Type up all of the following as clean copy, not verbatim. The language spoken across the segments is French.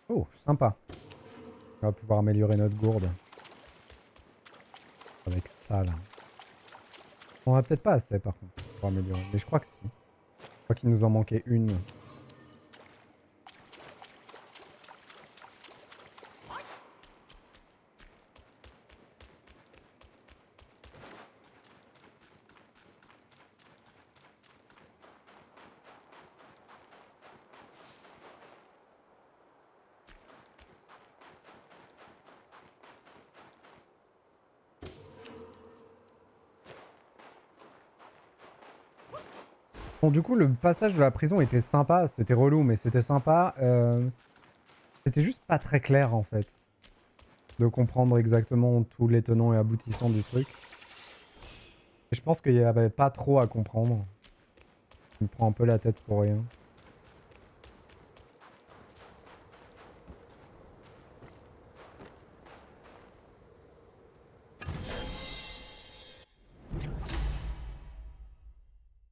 Oh, sympa. On va pouvoir améliorer notre gourde. Avec ça, là. On a peut-être pas assez, par contre, pour améliorer. Mais je crois que si. Je crois qu'il nous en manquait une. Bon, du coup, le passage de la prison était sympa. C'était relou, mais c'était sympa. C'était juste pas très clair, en fait. De comprendre exactement tous les tenants et aboutissants du truc. Et je pense qu'il y avait pas trop à comprendre. Je me prends un peu la tête pour rien.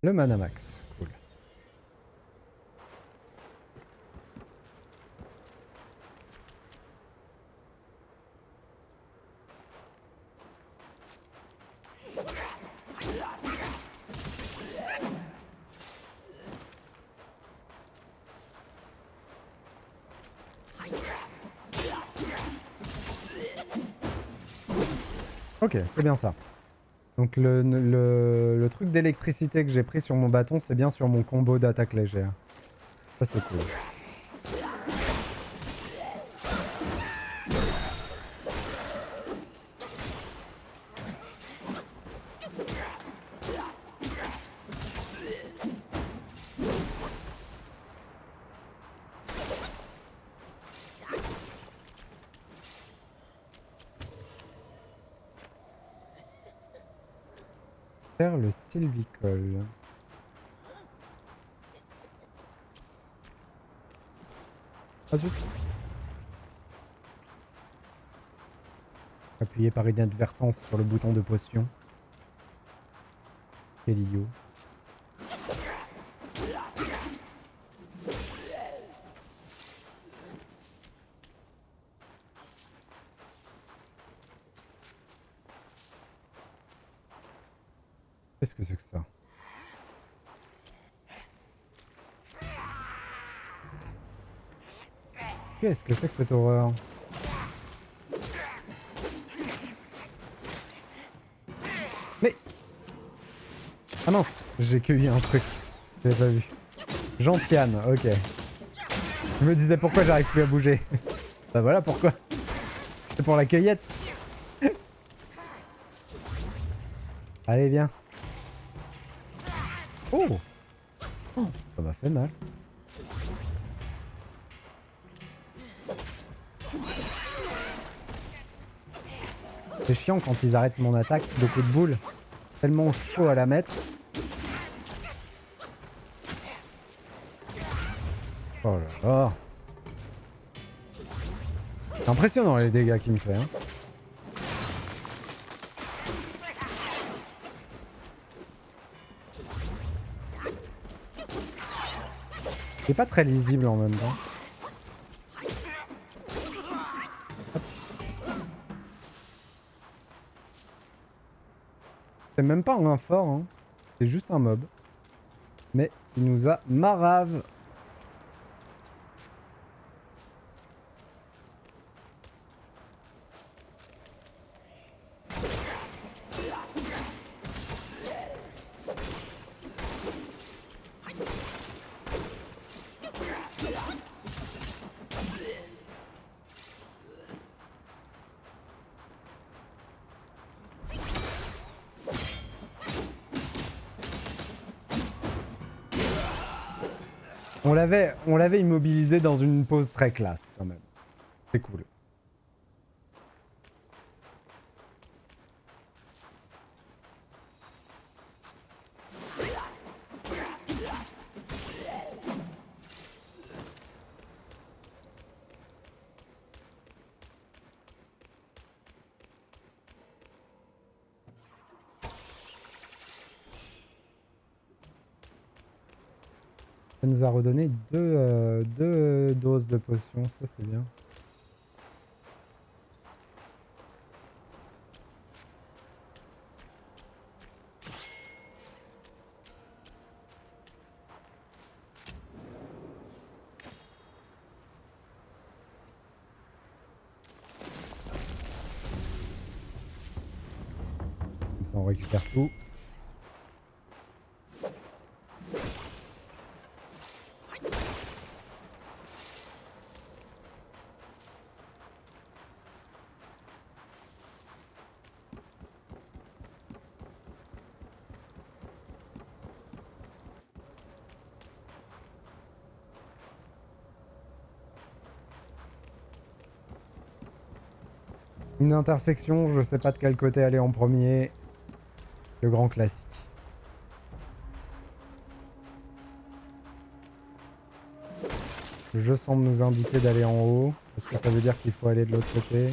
Le Manamax, cool. Ok, c'est bien ça. Donc le truc d'électricité que j'ai pris sur mon bâton, c'est bien sur mon combo d'attaque légère. Ça c'est cool. Faire le sylvicole. Ah zut. Appuyez par inadvertance sur le bouton de potion. Quel idiot. Qu'est-ce que c'est que ça? Qu'est-ce que c'est que cette horreur? Mais... Ah mince, j'ai cueilli un truc. J'avais pas vu. Gentiane, ok. Je me disais pourquoi j'arrive plus à bouger. Bah voilà pourquoi. C'est pour la cueillette. Allez, viens. Oh, oh, ça m'a fait mal. C'est chiant quand ils arrêtent mon attaque de coups de boule. Tellement chaud à la mettre. Oh là là. C'est impressionnant les dégâts qu'il me fait. Hein. C'est pas très lisible en même temps. C'est même pas un fort, hein. C'est juste un mob. Mais il nous a marave. On l'avait immobilisé dans une pose très classe quand même. C'est cool. Ça nous a redonné deux doses de potions, ça c'est bien. Comme ça on récupère tout. Une intersection, je sais pas de quel côté aller en premier. Le grand classique. Le jeu semble nous indiquer d'aller en haut. Est-ce que ça veut dire qu'il faut aller de l'autre côté?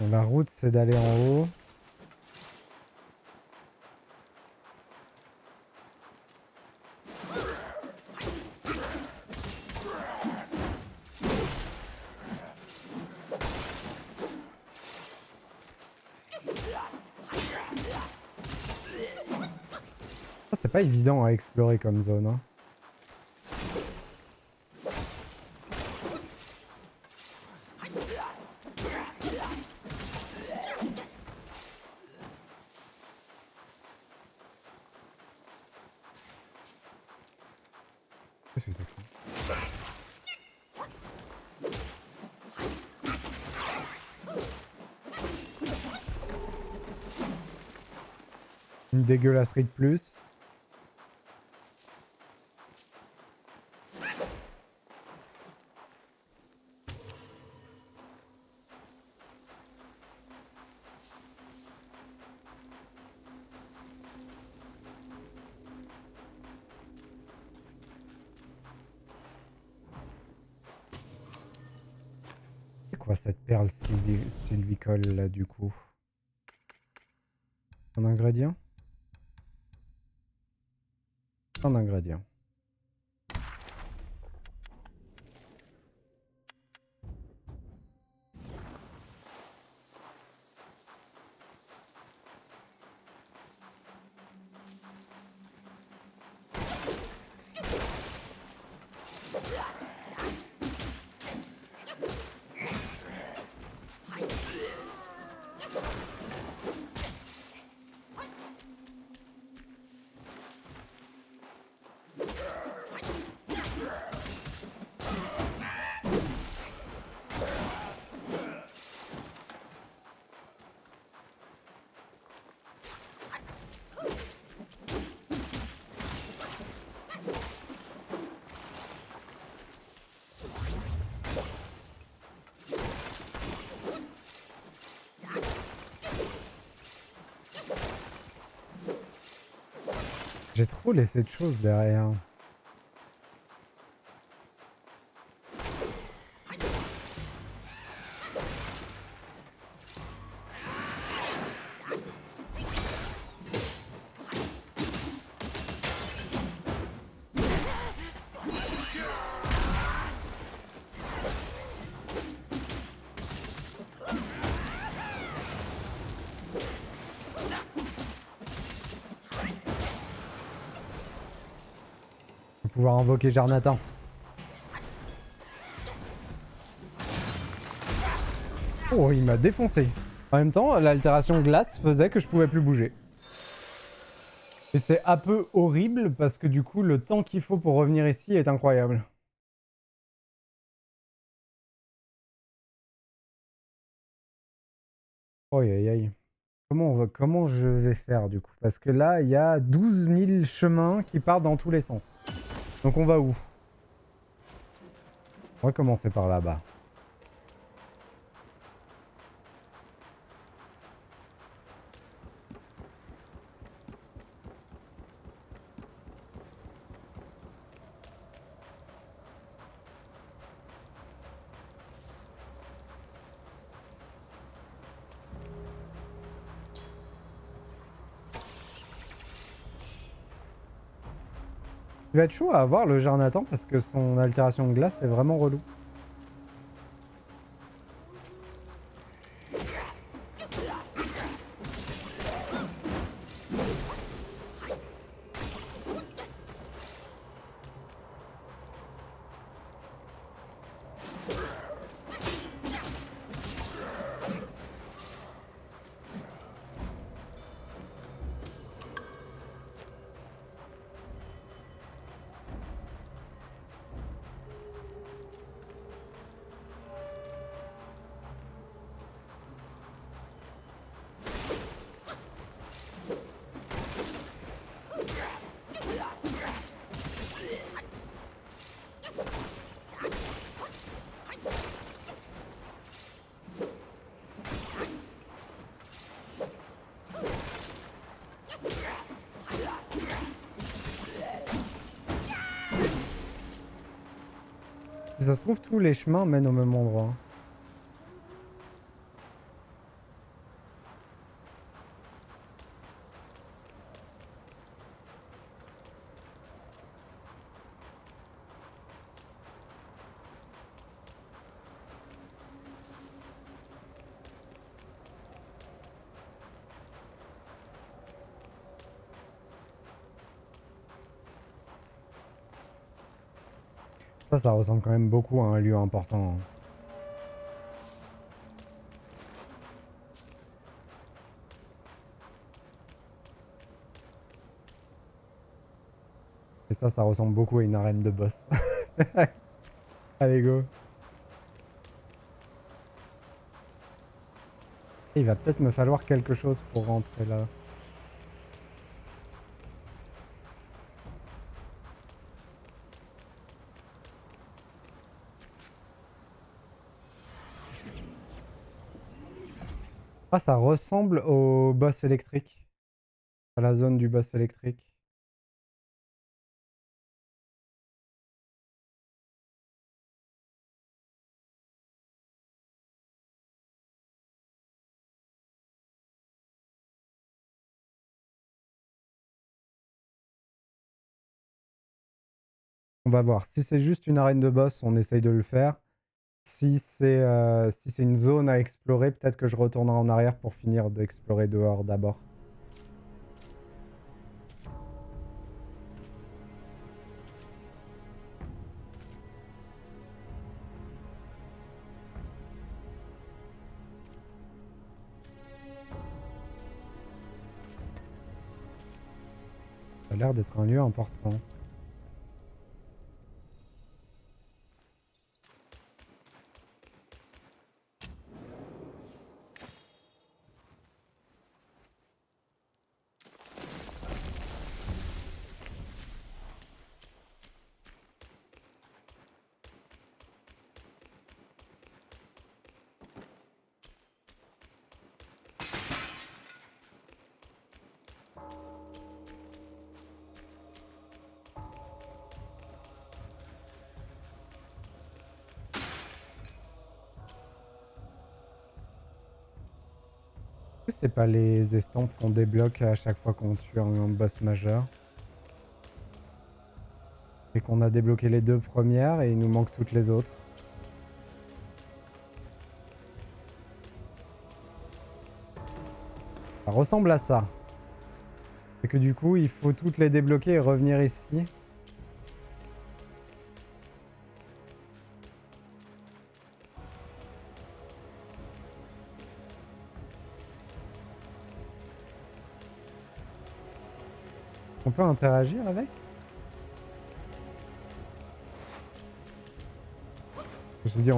Bon, la route c'est d'aller en haut. C'est pas évident à explorer comme zone. Hein. Qu'est-ce que c'est que ça? Une dégueulasserie de plus. C'est quoi cette perle sylvicole là du coup? Un ingrédient? Un ingrédient. J'ai trop laissé de choses derrière. On va pouvoir invoquer Jarnatan. Oh, il m'a défoncé. En même temps, l'altération glace faisait que je pouvais plus bouger. Et c'est un peu horrible parce que du coup, le temps qu'il faut pour revenir ici est incroyable. Oh aïe aïe. Comment je vais faire du coup? Parce que là, il y a 12 000 chemins qui partent dans tous les sens. Donc on va où? On va commencer par là-bas. Il va être chaud à avoir le Jarnatan parce que son altération de glace est vraiment relou. Si ça se trouve, tous les chemins mènent au même endroit. Ça ressemble quand même beaucoup à un lieu important. Et ça ressemble beaucoup à une arène de boss. Allez, go. Il va peut-être me falloir quelque chose pour rentrer là. Ah, ça ressemble au boss électrique. À la zone du boss électrique. On va voir. Si c'est juste une arène de boss, on essaye de le faire. Si c'est une zone à explorer, peut-être que je retournerai en arrière pour finir d'explorer dehors d'abord. Ça a l'air d'être un lieu important. C'est pas les estampes qu'on débloque à chaque fois qu'on tue un boss majeur. Et qu'on a débloqué les deux premières et il nous manque toutes les autres. Ça ressemble à ça. Et que du coup, il faut toutes les débloquer et revenir ici. On peut interagir avec? Je me suis dit,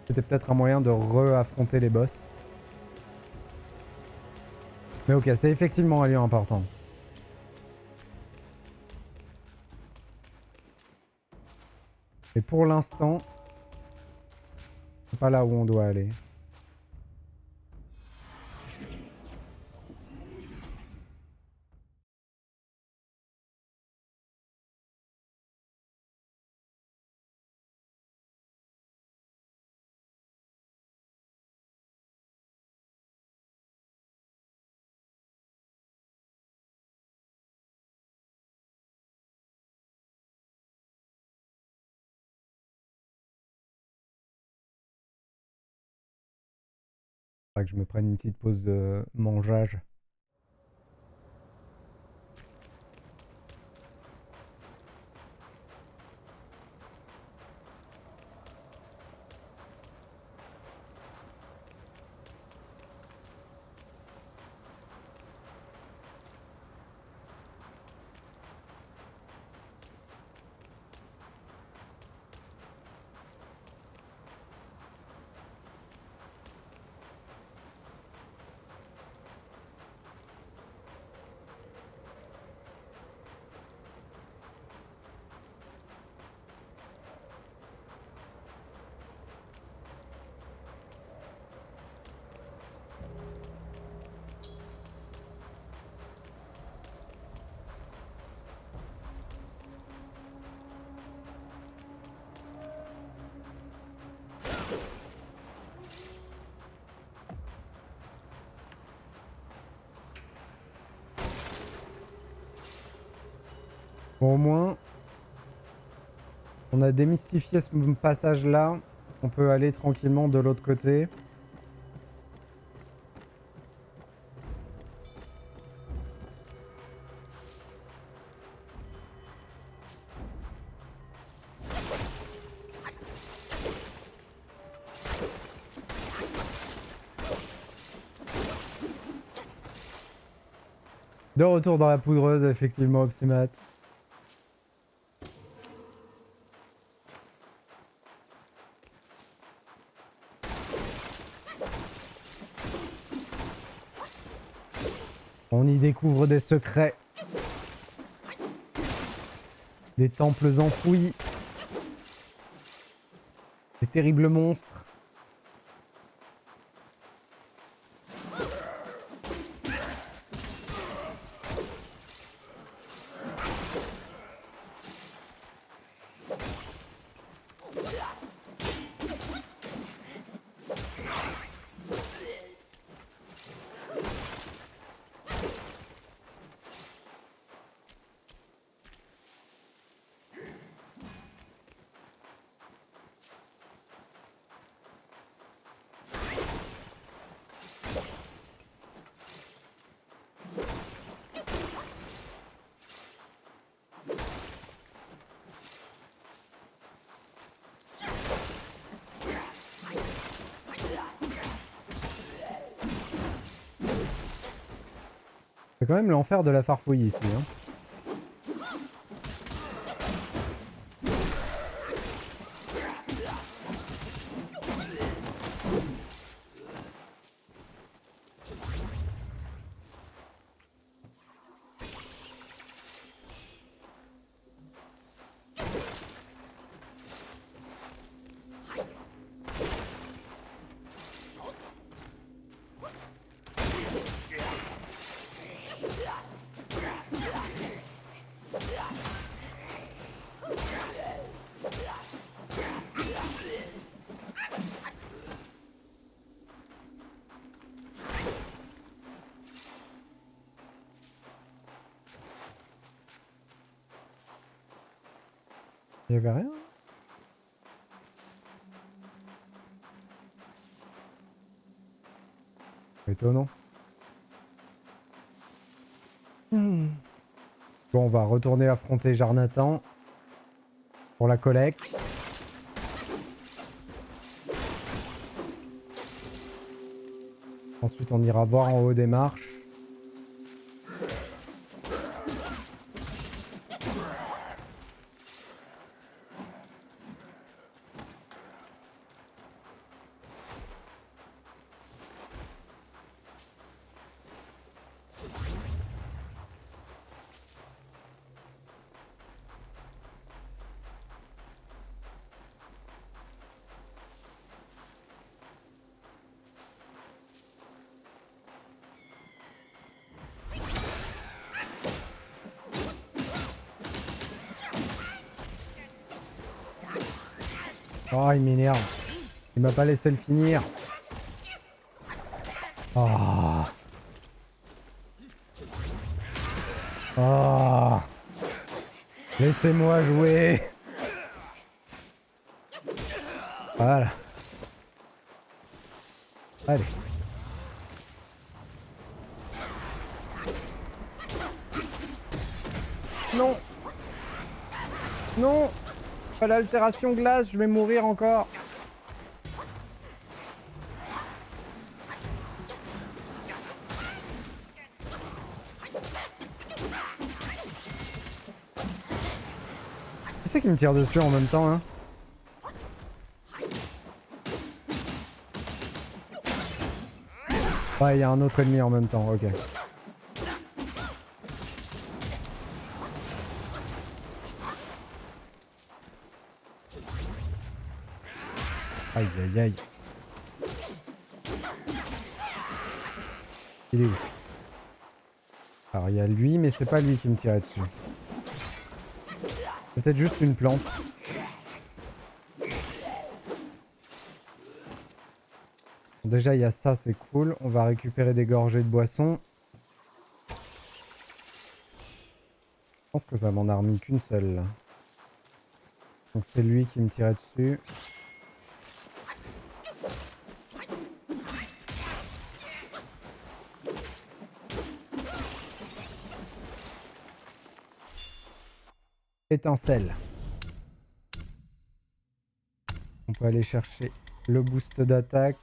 c'était peut-être un moyen de re-affronter les boss. Mais ok, c'est effectivement un lieu important. Et pour l'instant, c'est pas là où on doit aller. Faudrait que je me prenne une petite pause de mangeage. Bon, au moins, on a démystifié ce passage-là. On peut aller tranquillement de l'autre côté. De retour dans la poudreuse, effectivement, Opsimat. On y découvre des secrets. Des temples enfouis. Des terribles monstres. C'est quand même l'enfer de la farfouille ici. Hein. Il y avait rien. Étonnant. Bon, on va retourner affronter Jarnatan pour la collecte. Ensuite, on ira voir en haut des marches. Oh, il m'énerve. Il m'a pas laissé le finir. Oh. Oh. Laissez-moi jouer. Voilà. Allez. Non. Non. Pas l'altération glace, je vais mourir encore. Qui c'est qui me tire dessus en même temps, hein? Ouais, il y a un autre ennemi en même temps, ok. Aïe aïe aïe. Il est où? Alors il y a lui, mais c'est pas lui qui me tirait dessus. Peut-être juste une plante. Bon, déjà il y a ça, c'est cool. On va récupérer des gorgées de boisson. Je pense que ça m'en a remis qu'une seule là. Donc c'est lui qui me tirait dessus. Étincelle. On peut aller chercher le boost d'attaque.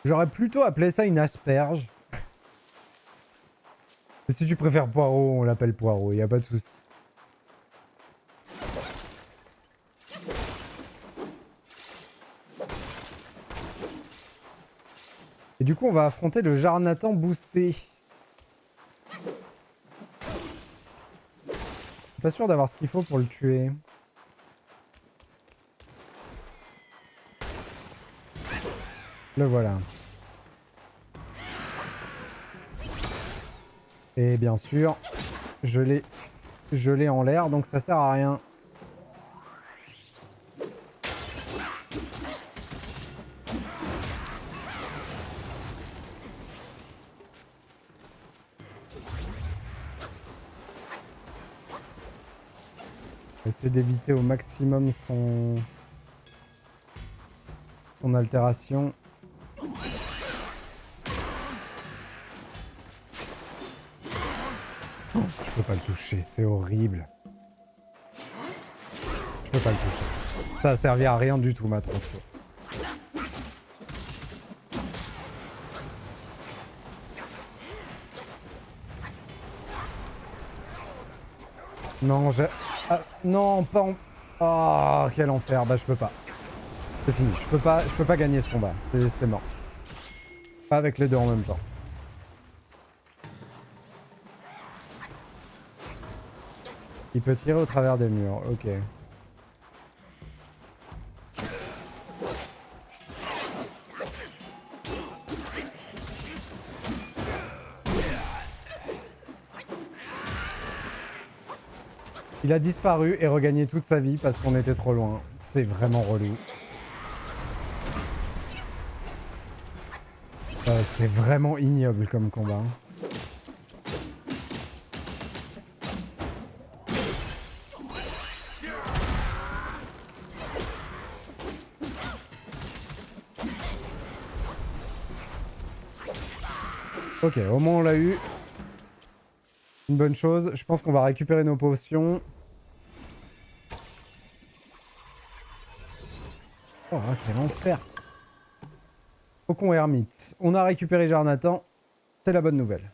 J'aurais plutôt appelé ça une asperge. Mais si tu préfères poireau, on l'appelle poireau, y a pas de souci. Et du coup, on va affronter le Jarnatan boosté. Je suis pas sûr d'avoir ce qu'il faut pour le tuer. Le voilà. Et bien sûr, je l'ai en l'air, donc ça sert à rien. Essayer d'éviter au maximum son altération. Oh, je peux pas le toucher, c'est horrible. Je peux pas le toucher. Ça a servi à rien du tout ma transfo. Non, j'ai... Ah, non, pas en... Oh, quel enfer. Bah, je peux pas. C'est fini. Je peux pas gagner ce combat. C'est mort. Pas avec les deux en même temps. Il peut tirer au travers des murs. Ok. Il a disparu et regagné toute sa vie parce qu'on était trop loin. C'est vraiment relou. C'est vraiment ignoble comme combat. Ok, au moins on l'a eu. Une bonne chose. Je pense qu'on va récupérer nos potions. Oh, quel enfer. Faucon ermite. On a récupéré Jarnatan. C'est la bonne nouvelle.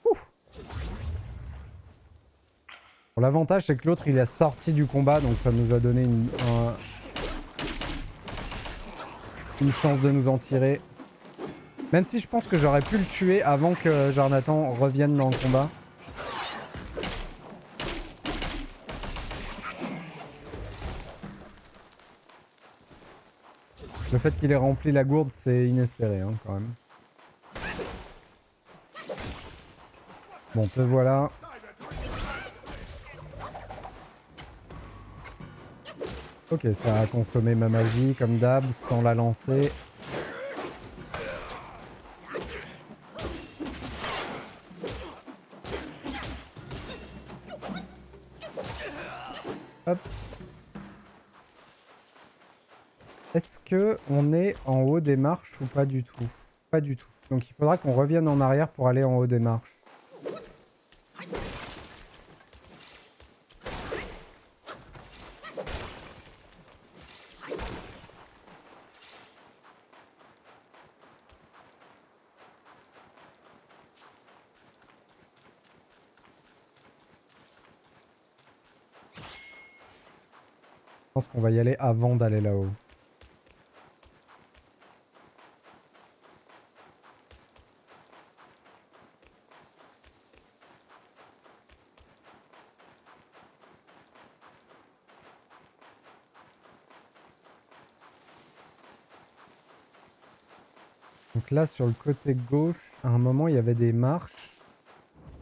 Ouh. Bon, l'avantage, c'est que l'autre, il est sorti du combat, donc ça nous a donné une chance de nous en tirer. Même si je pense que j'aurais pu le tuer avant que Jarnatan revienne dans le combat. Le fait qu'il ait rempli la gourde, c'est inespéré, hein, quand même. Bon, te voilà. Ok, ça a consommé ma magie comme d'hab sans la lancer. Hop. Est-ce que on est en haut des marches ou pas du tout? Pas du tout. Donc il faudra qu'on revienne en arrière pour aller en haut des marches. Je pense qu'on va y aller avant d'aller là-haut. Donc là, sur le côté gauche, à un moment, il y avait des marches.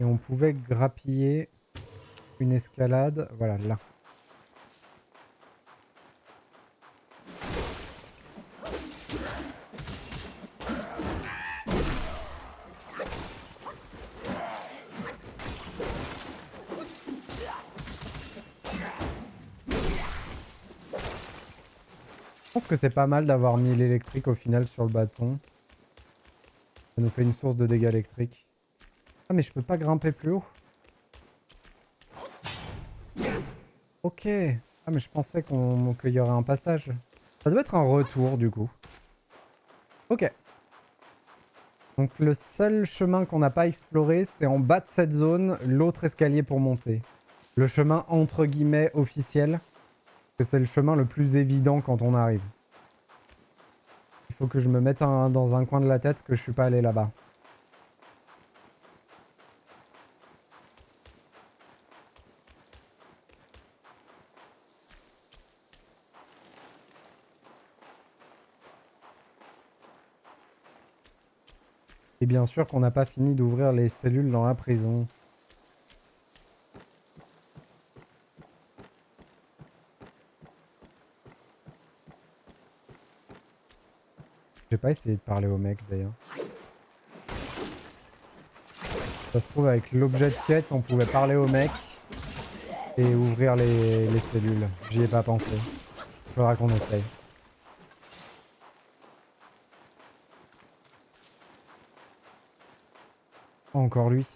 Et on pouvait grappiller une escalade. Voilà, là. Je pense que c'est pas mal d'avoir mis l'électrique au final sur le bâton. Ça nous fait une source de dégâts électriques. Ah mais je peux pas grimper plus haut. Ok. Ah mais je pensais qu'il y aurait un passage. Ça doit être un retour du coup. Ok. Donc le seul chemin qu'on n'a pas exploré, c'est en bas de cette zone, l'autre escalier pour monter. Le chemin entre guillemets officiel. C'est le chemin le plus évident quand on arrive. Il faut que je me mette dans un coin de la tête que je suis pas allé là-bas. Et bien sûr qu'on n'a pas fini d'ouvrir les cellules dans la prison. J'ai pas essayé de parler au mec d'ailleurs. Ça se trouve avec l'objet de quête on pouvait parler au mec et ouvrir les cellules. J'y ai pas pensé. Il faudra qu'on essaye. Oh, encore lui.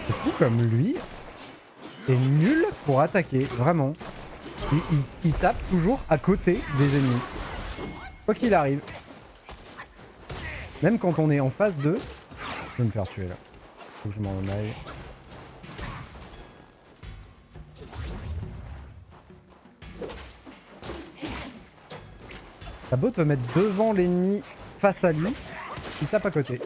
C'est fou comme lui est nul pour attaquer, vraiment. Il tape toujours à côté des ennemis. Quoi qu'il arrive. Même quand on est en phase 2. Je vais me faire tuer là. Faut que je m'en aille. T'as beau te mettre devant l'ennemi face à lui, il tape à côté.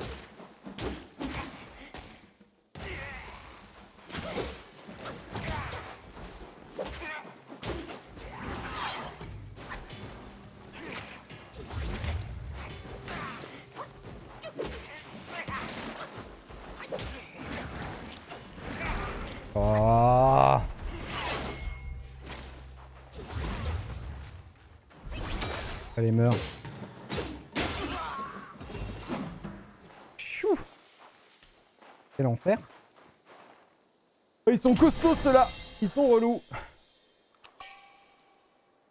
Oh. Allez, meurs. Chou. Quel enfer. Oh, ils sont costauds ceux-là. Ils sont relous.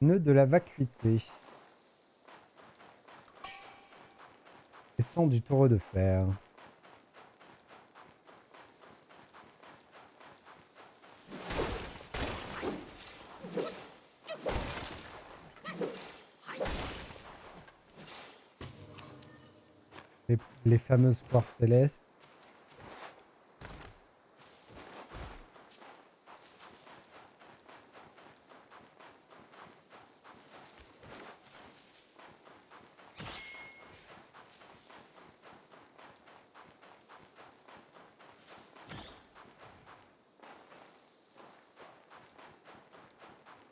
Nœud de la vacuité. Et sang du taureau de fer. Les fameuses poires célestes.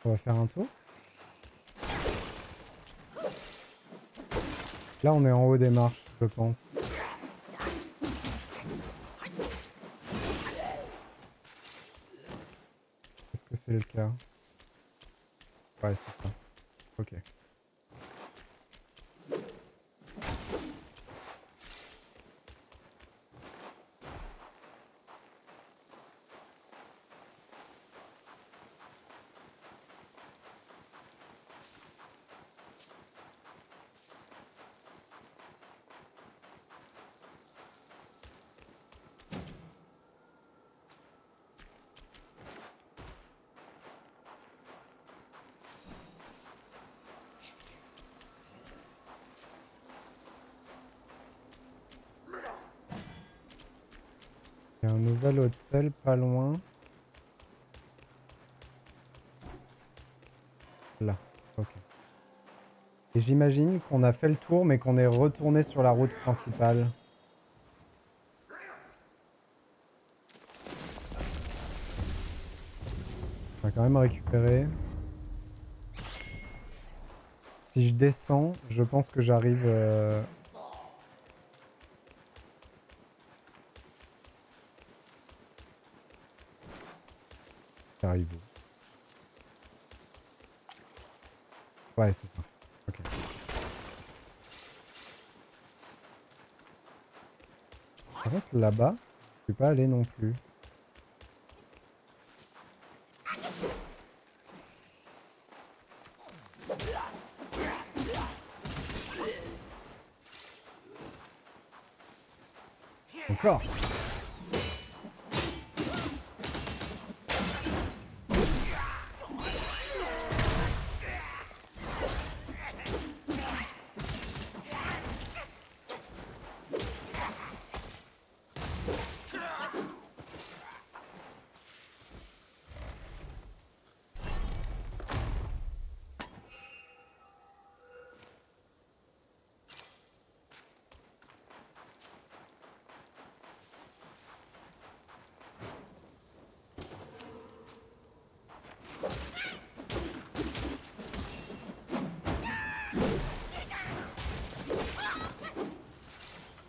On va faire un tour. Là, on est en haut des marches, je pense. Est-ce que c'est le cas? Ouais, c'est ça. Ok. Il y a un nouvel hôtel pas loin. Là, ok. Et j'imagine qu'on a fait le tour mais qu'on est retourné sur la route principale. On va quand même récupérer. Si je descends, je pense que j'arrive... J'arrive où? Ouais, c'est ça. Ok. Par contre, là-bas, je peux pas aller non plus. Encore.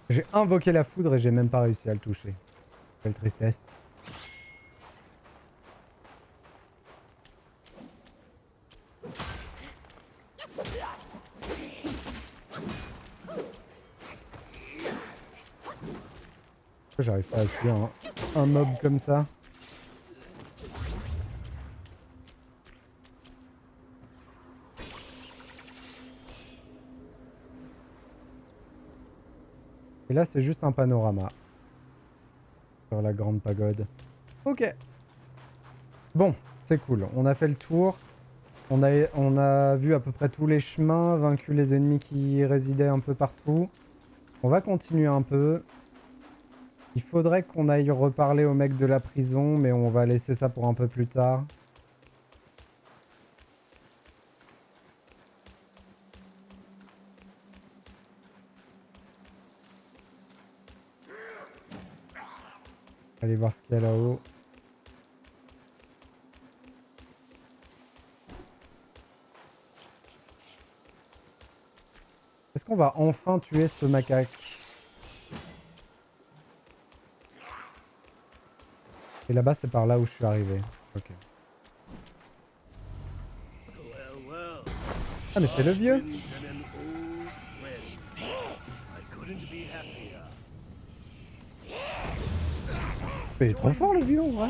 J'ai invoqué la foudre et j'ai même pas réussi à le toucher. Quelle tristesse. Pourquoi j'arrive pas à tuer un mob comme ça? Et là, c'est juste un panorama. Sur la grande pagode. Ok. Bon, c'est cool. On a fait le tour. On a vu à peu près tous les chemins, vaincu les ennemis qui résidaient un peu partout. On va continuer un peu. Il faudrait qu'on aille reparler au mec de la prison, mais on va laisser ça pour un peu plus tard. Allez voir ce qu'il y a là-haut. Est-ce qu'on va enfin tuer ce macaque? Et là-bas, c'est par là où je suis arrivé. Ok. Ah, mais c'est le vieux! Mais il est trop fort, le vieux, en vrai!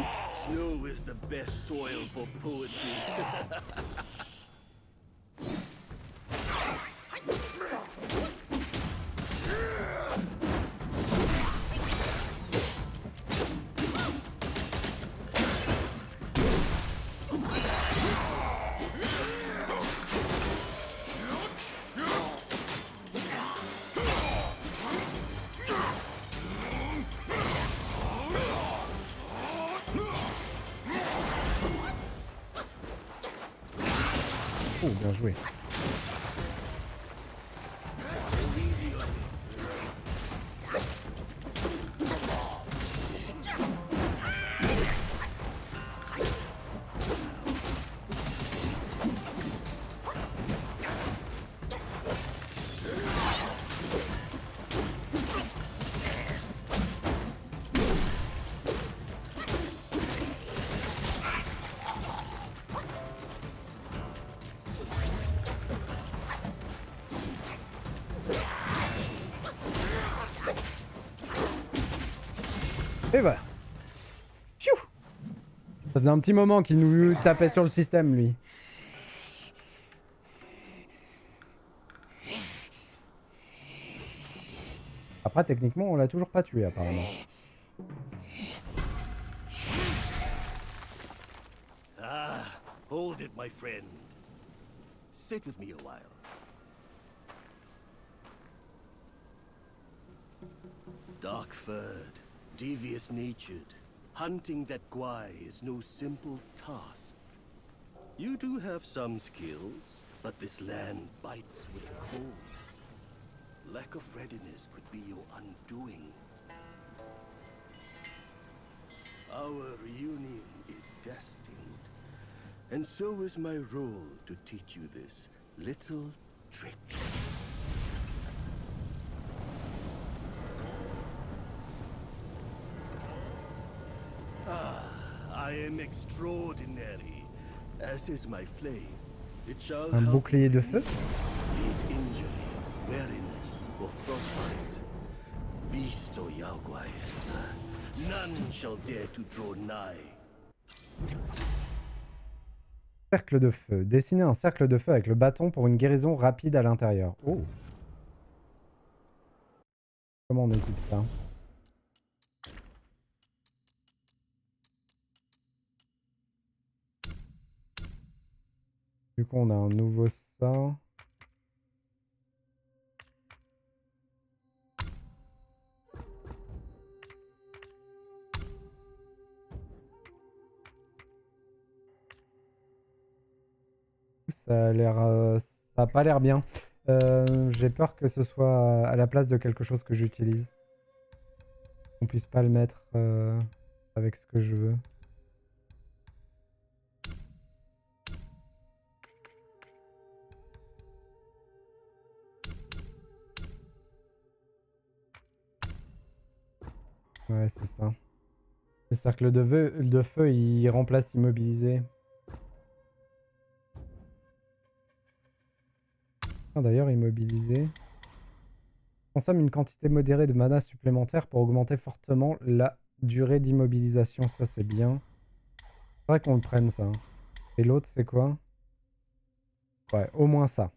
Oh, bien joué. Et voilà. Tchou. Ça faisait un petit moment qu'il nous tapait sur le système, lui. Après, techniquement, on l'a toujours pas tué, apparemment. Ah, hold it, my friend. Sit with me a while. Dark-furred, devious-natured, hunting that Gwai is no simple task. You do have some skills, but this land bites with the cold. Lack of readiness could be your undoing. Our reunion is destined, and so is my role to teach you this little trick. I am extraordinary, as is my flame. It shall Un help bouclier de feu? be it injury, weariness, or frostbite. Beast or Yaogwai, none shall dare to draw nigh. Cercle de feu. Dessiner un cercle de feu avec le bâton pour une guérison rapide à l'intérieur. Oh. Comment on équipe ça? Du coup, on a un nouveau ça. Ça a l'air, ça a pas l'air bien. J'ai peur que ce soit à la place de quelque chose que j'utilise. On puisse pas le mettre avec ce que je veux. Ouais, c'est ça. Le cercle de feu, il remplace immobilisé. Ah, d'ailleurs, immobilisé. Consomme une quantité modérée de mana supplémentaire pour augmenter fortement la durée d'immobilisation. Ça, c'est bien. Faudrait qu'on le prenne, ça. Et l'autre, c'est quoi? Ouais, au moins ça.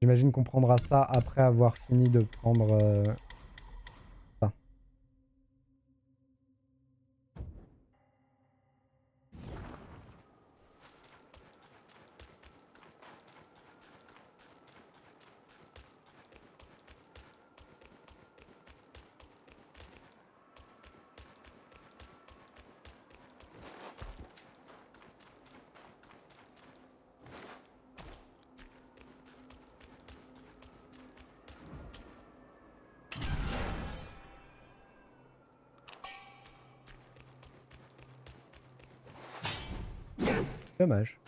J'imagine qu'on prendra ça après avoir fini de prendre ça. Dommage.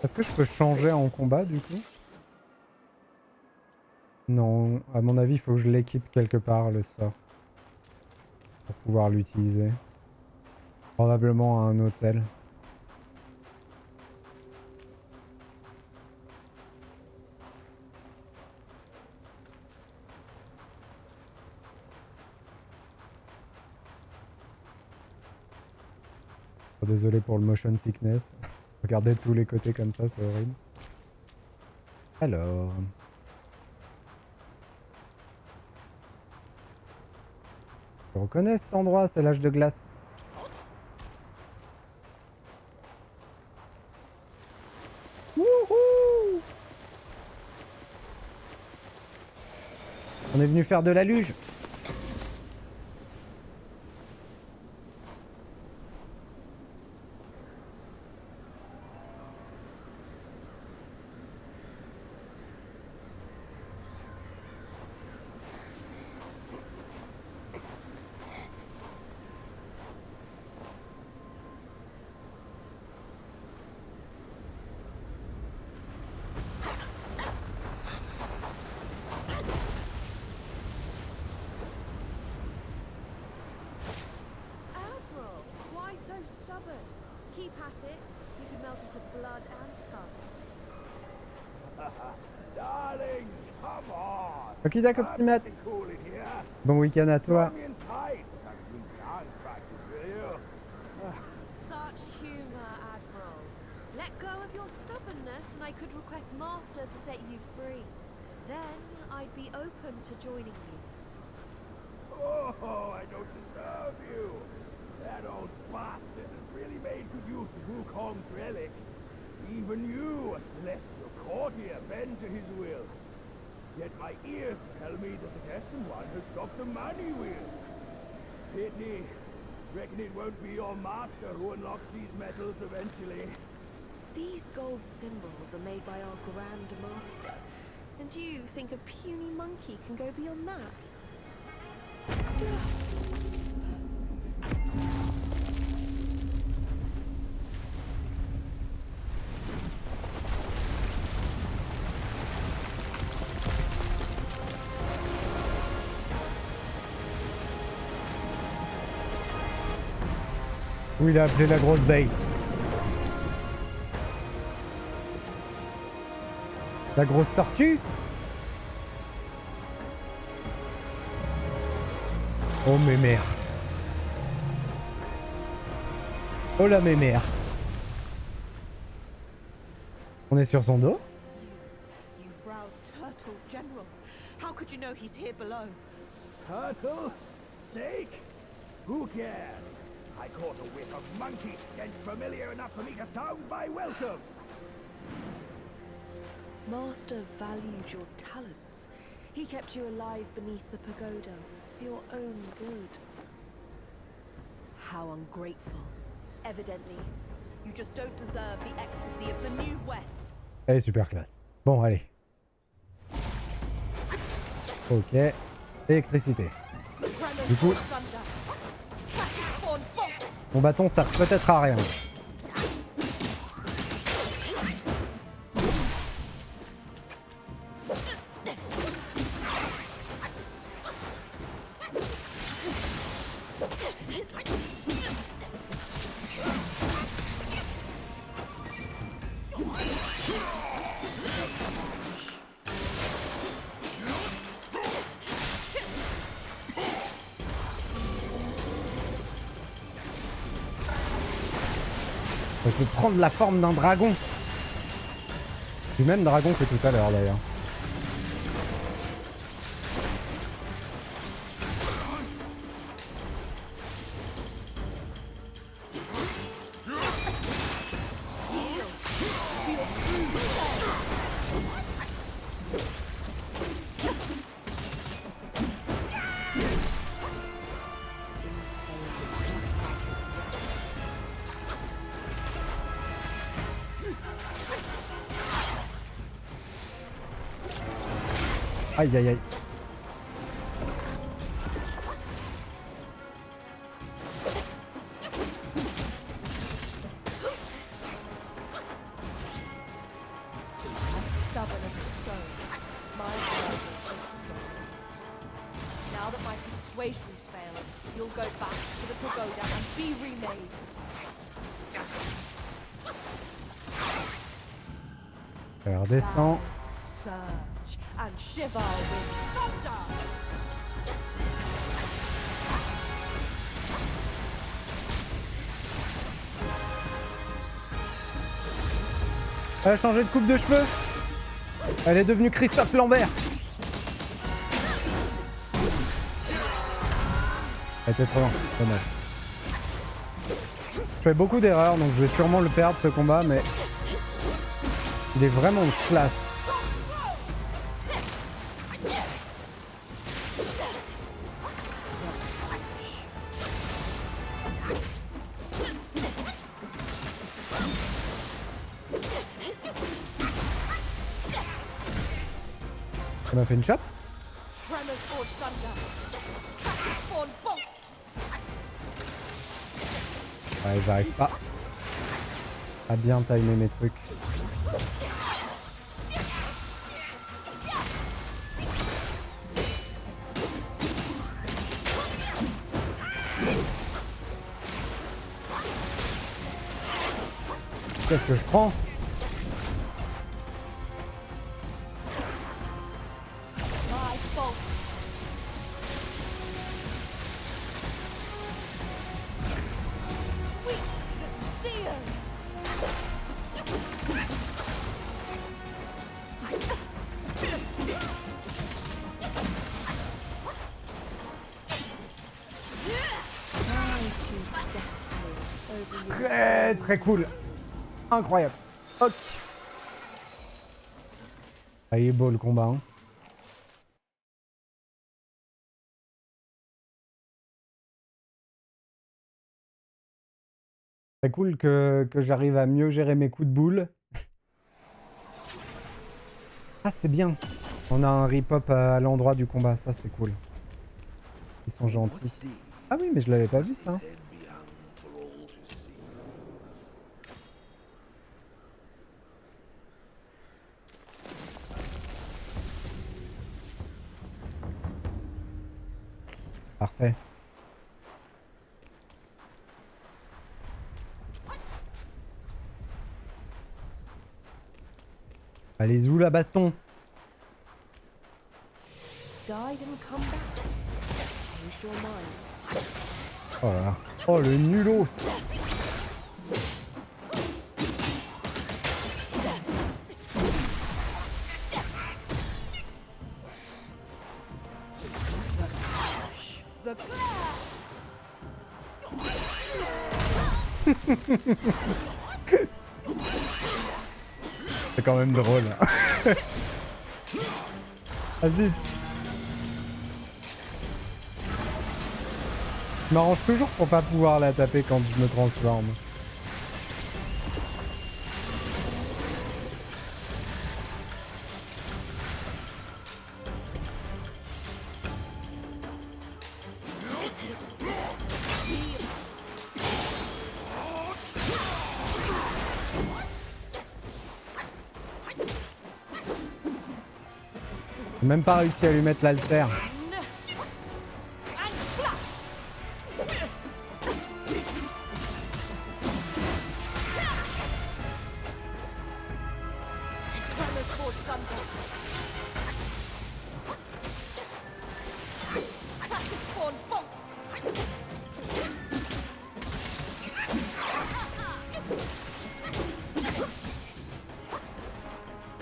Est-ce que je peux changer en combat du coup? Non, à mon avis, il faut que je l'équipe quelque part le sort. Pour pouvoir l'utiliser. Probablement à un hôtel. Oh, désolé pour le motion sickness. Regardez de tous les côtés comme ça, c'est horrible. Alors... Je reconnais cet endroit, c'est l'âge de glace. Wouhou! On est venu faire de la luge. it, you could melt into blood and pus. Darling, come on. Okidakopsimat. It's cool in here. Bon week-end à toi. Come in tight. That's some dance practice, will you? Such humor, Admiral. Let go of your stubbornness and I could request Master to set you free. Then I'd be open to joining you. Oh, I don't deserve you. That old bastard has really made good use of Wukong's relic. Even you, a celestial courtier, bend to his will. Yet my ears tell me that the destined one has stopped the money wheel. Pity. Reckon it won't be your master who unlocks these metals eventually. These gold symbols are made by our Grand Master. And you think a puny monkey can go beyond that? Où il a appelé la grosse bait. La grosse tortue. Oh mémère. Oh la mémère. On est sur son dos. You've roused Turtle, General. How could you know he's here below? Turtle? Snake? Who cares? I caught a whiff of monkey stench familiar enough for me to sound my welcome. Master valued your talents. He kept you alive beneath the pagoda for your own good. How ungrateful. Evidently, you just don't deserve the ecstasy of the New West. Elle est super classe. Bon, allez. Ok. Électricité. Du coup, mon bâton sert peut-être à rien. Ça peut prendre la forme d'un dragon. Du même dragon que tout à l'heure d'ailleurs. Aïe aïe aïe. Stubborn as stone. My blood is stone. Now that my persuasion's failed, you'll go back to the pagoda and be remade. Elle redescend. Surge and shiver with thunder. Elle a changé de coupe de cheveux. Elle est devenue Christophe Lambert. Elle était trop loin, dommage. Je fais beaucoup d'erreurs, donc je vais sûrement le perdre ce combat, mais il est vraiment classe. Ça m'a fait une chope. Tremors forge thunder. Cactus spawn bolts. Ouais, j'arrive pas à bien timer mes trucs. Qu'est-ce que je prends? My fault. Sweet seers. I choose destiny over you. Très très cool. Incroyable. Ok. Ah, il est beau le combat. Hein. C'est cool que j'arrive à mieux gérer mes coups de boule. Ah, c'est bien. On a un rip-up à l'endroit du combat. Ça, c'est cool. Ils sont gentils. Ah oui, mais je l'avais pas vu ça. Parfait. Allez, où la baston? Died and come back. Changed your mind. Oh là là. Oh, le nulos. The glare. C'est quand même drôle. Ah zut. Je m'arrange toujours pour pas pouvoir la taper quand je me transforme. J'ai même pas réussi à lui mettre l'alter.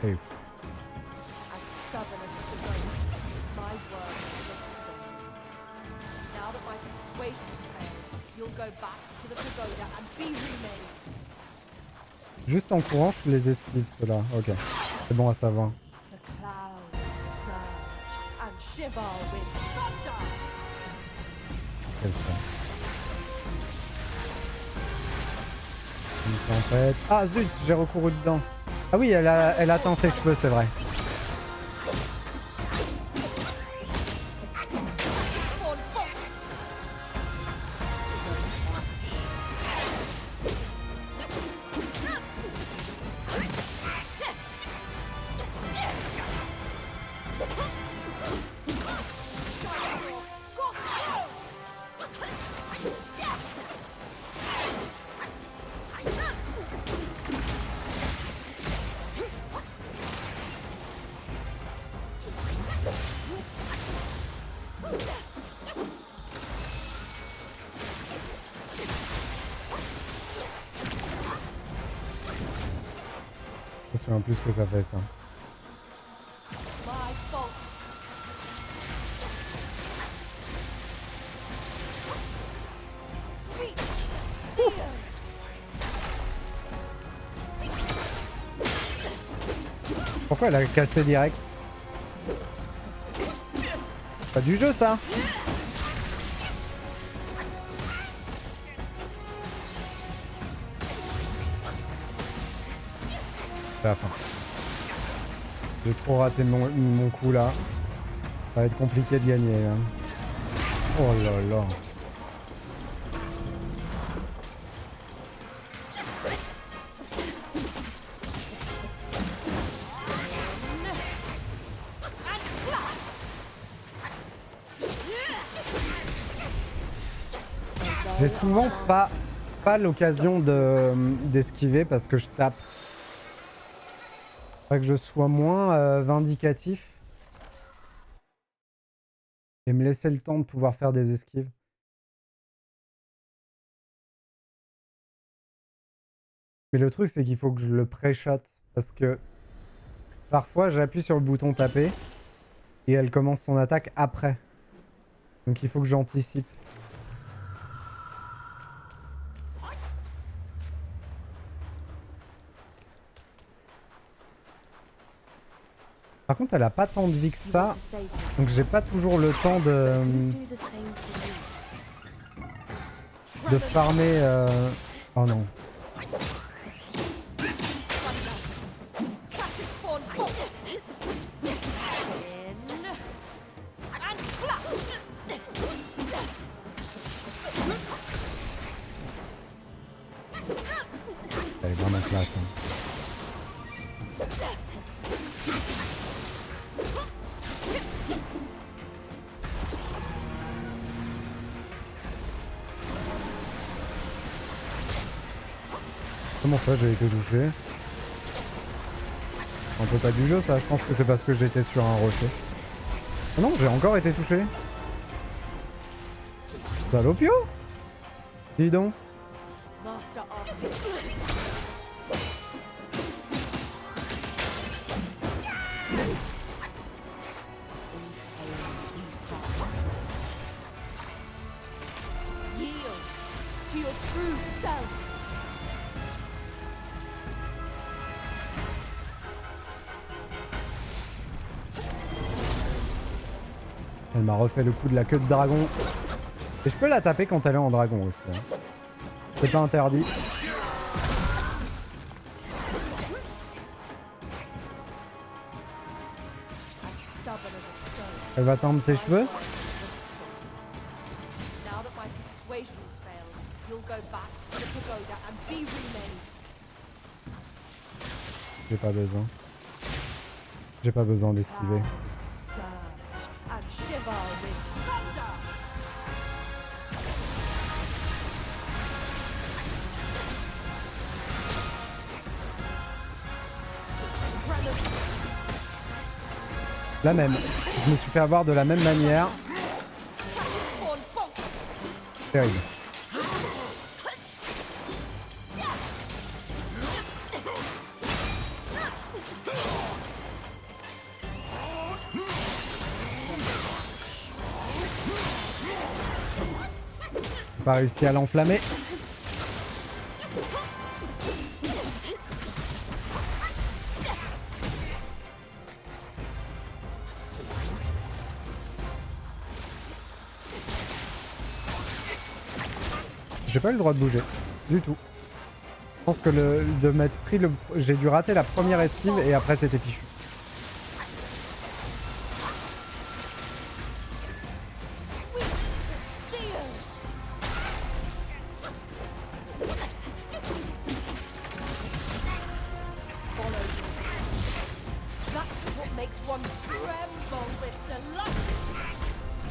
Hey. As stubborn as the goat, my word is a stone. Now that my persuasion failed, you'll go back to the pagoda and be remade. Juste en courant, je les esquive ceux-là. Ok. C'est bon à savoir. The clouds surge and shiver with thunder. Qu'est-ce qu'elle fait? Une tempête. Ah zut, j'ai recouru dedans. Ah oui, elle atteint ses cheveux, c'est vrai. Je me souviens plus ce que ça fait ça. My fault. Sweet seers. Pourquoi elle a cassé direct? Pas du jeu ça. C'est la fin. J'ai trop raté mon coup là. Ça va être compliqué de gagner là. Oh là là. J'ai souvent pas pas l'occasion d'esquiver parce que je tape. Faudrait que je sois moins vindicatif. Et me laisser le temps de pouvoir faire des esquives. Mais le truc, c'est qu'il faut que je le pré-shot. Parce que parfois, j'appuie sur le bouton taper. Et elle commence son attaque après. Donc il faut que j'anticipe. Par contre, elle a pas tant de vie que ça. Donc j'ai pas toujours le temps de farmer... Oh non. Elle est vraiment classe. Hein. Comment ça j'ai été touché? Un peu pas du jeu ça, je pense que c'est parce que j'étais sur un rocher. Oh non, j'ai encore été touché. Salopio? Dis donc. Elle m'a refait le coup de la queue de dragon. Et je peux la taper quand elle est en dragon aussi. Hein. C'est pas interdit. Elle va tendre ses cheveux. J'ai pas besoin. J'ai pas besoin d'esquiver. La même. Je me suis fait avoir de la même manière. Terrible. J'ai pas réussi à l'enflammer. J'ai pas eu le droit de bouger, du tout. Je pense que de m'être pris le... J'ai dû rater la première esquive et après c'était fichu.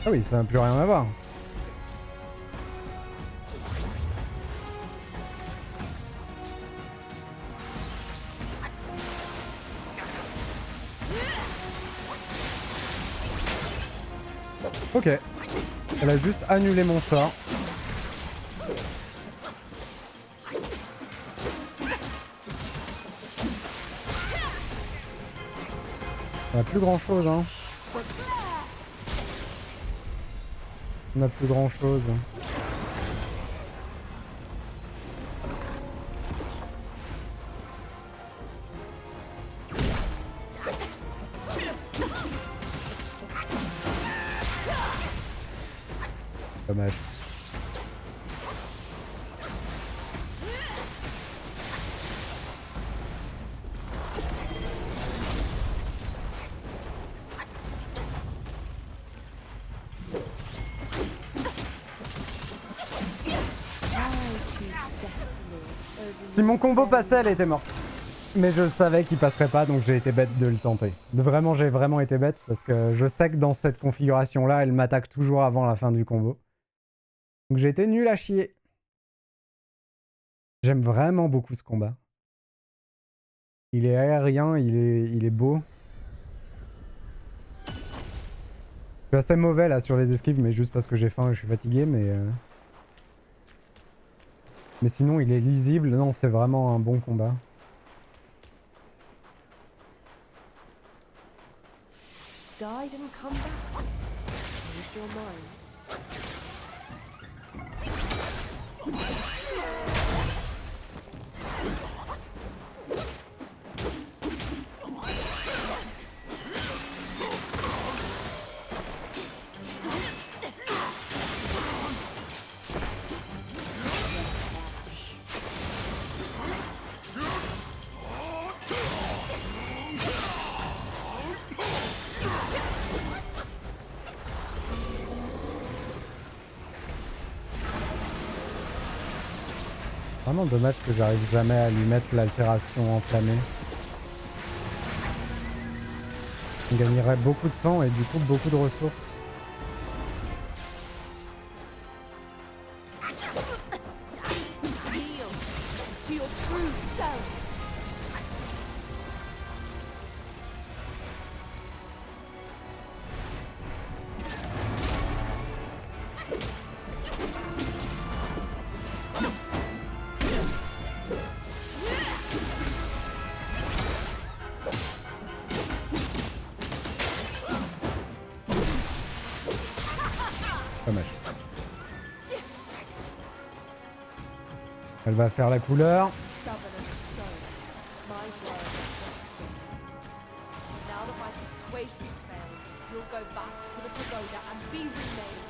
Ah oui, ça n'a plus rien à voir. Ok. Elle a juste annulé mon sort. On n'a plus grand chose, hein. On n'a plus grand chose. Dommage. Si mon combo passait, elle était morte. Mais je le savais qu'il passerait pas, donc j'ai été bête de le tenter. Vraiment, j'ai vraiment été bête, parce que je sais que dans cette configuration-là, elle m'attaque toujours avant la fin du combo. Donc j'ai été nul à chier. J'aime vraiment beaucoup ce combat. Il est aérien, il est beau. Je suis assez mauvais là sur les esquives, mais juste parce que j'ai faim et je suis fatigué, mais sinon il est lisible. Non, c'est vraiment un bon combat. Died and come back. Changed your mind. Vraiment dommage que j'arrive jamais à lui mettre l'altération enflammée. On gagnerait beaucoup de temps et du coup beaucoup de ressources. Yield to your true self. Dommage. Elle va faire la couleur. Stubborn as stone. My word is trusted. Now that my persuasion failed, you'll go back to the pagoda and be remade.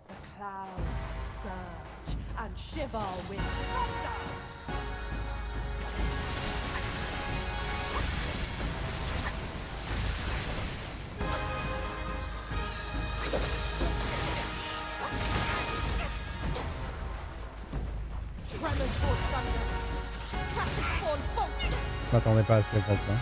The clouds surge and shiver with thunder. Tremors for thunder. Practice for funk. Je m'attendais pas à ce qu'elle fasse ça.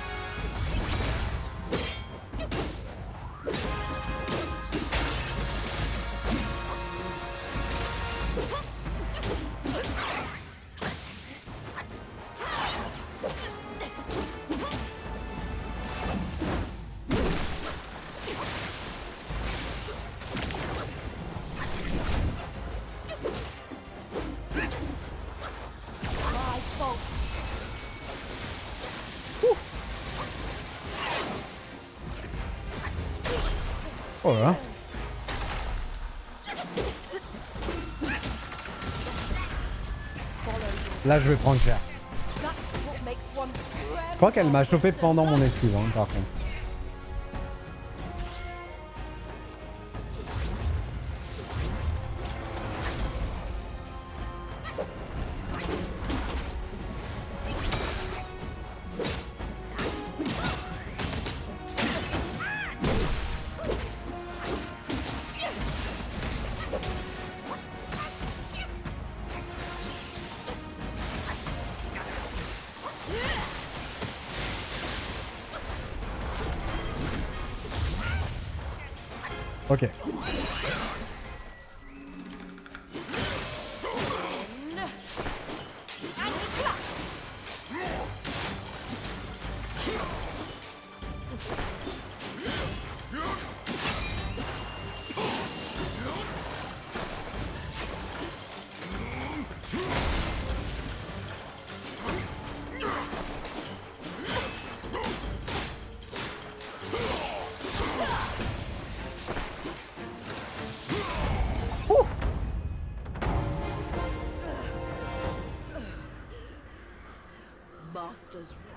My fault. Oh là. Là je vais prendre cher. That's what makes one Je crois qu'elle m'a chopé pendant mon esquive hein, par contre. Ok.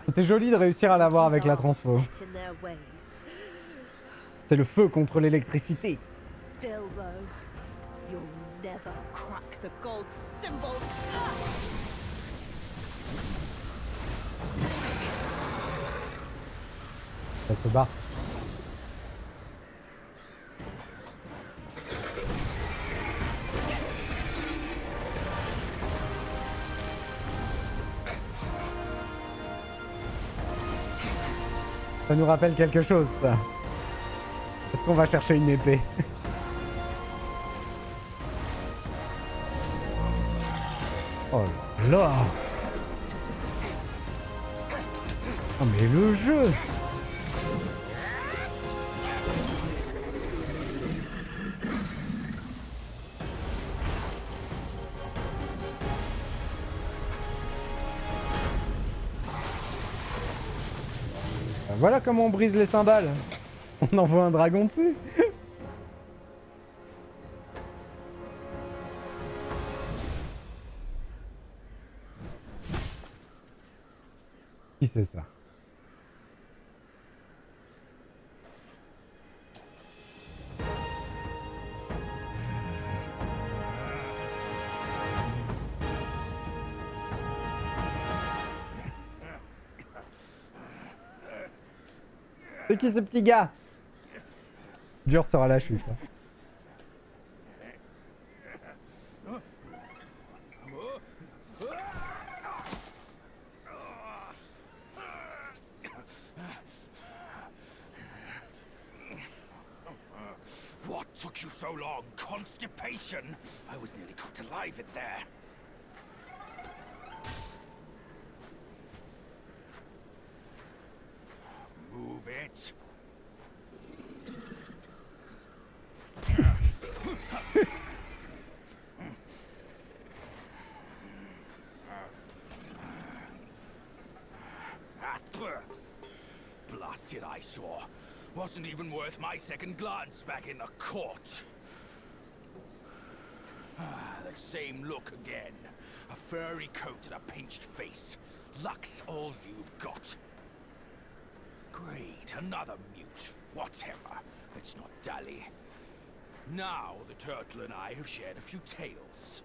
C'était joli de réussir à l'avoir avec la transfo. C'est le feu contre l'électricité. Still though, you'll never crack the gold symbol. Ça se bat. Ça nous rappelle quelque chose, ça. Est-ce qu'on va chercher une épée? Oh là là. Oh mais le jeu. Voilà comment on brise les cymbales. On envoie un dragon dessus. Qui c'est ça? C'est qui ce petit gars? Dur sera la chute. Hein. What took you so long? Constipation? I was nearly cooked alive in there. Move it. Blasted eyesore. Wasn't even worth my second glance back in the court. That same look again. A furry coat and a pinched face. Luck's all you've got. Great, another mute. Whatever. Let's not dally. Now the turtle and I have shared a few tales.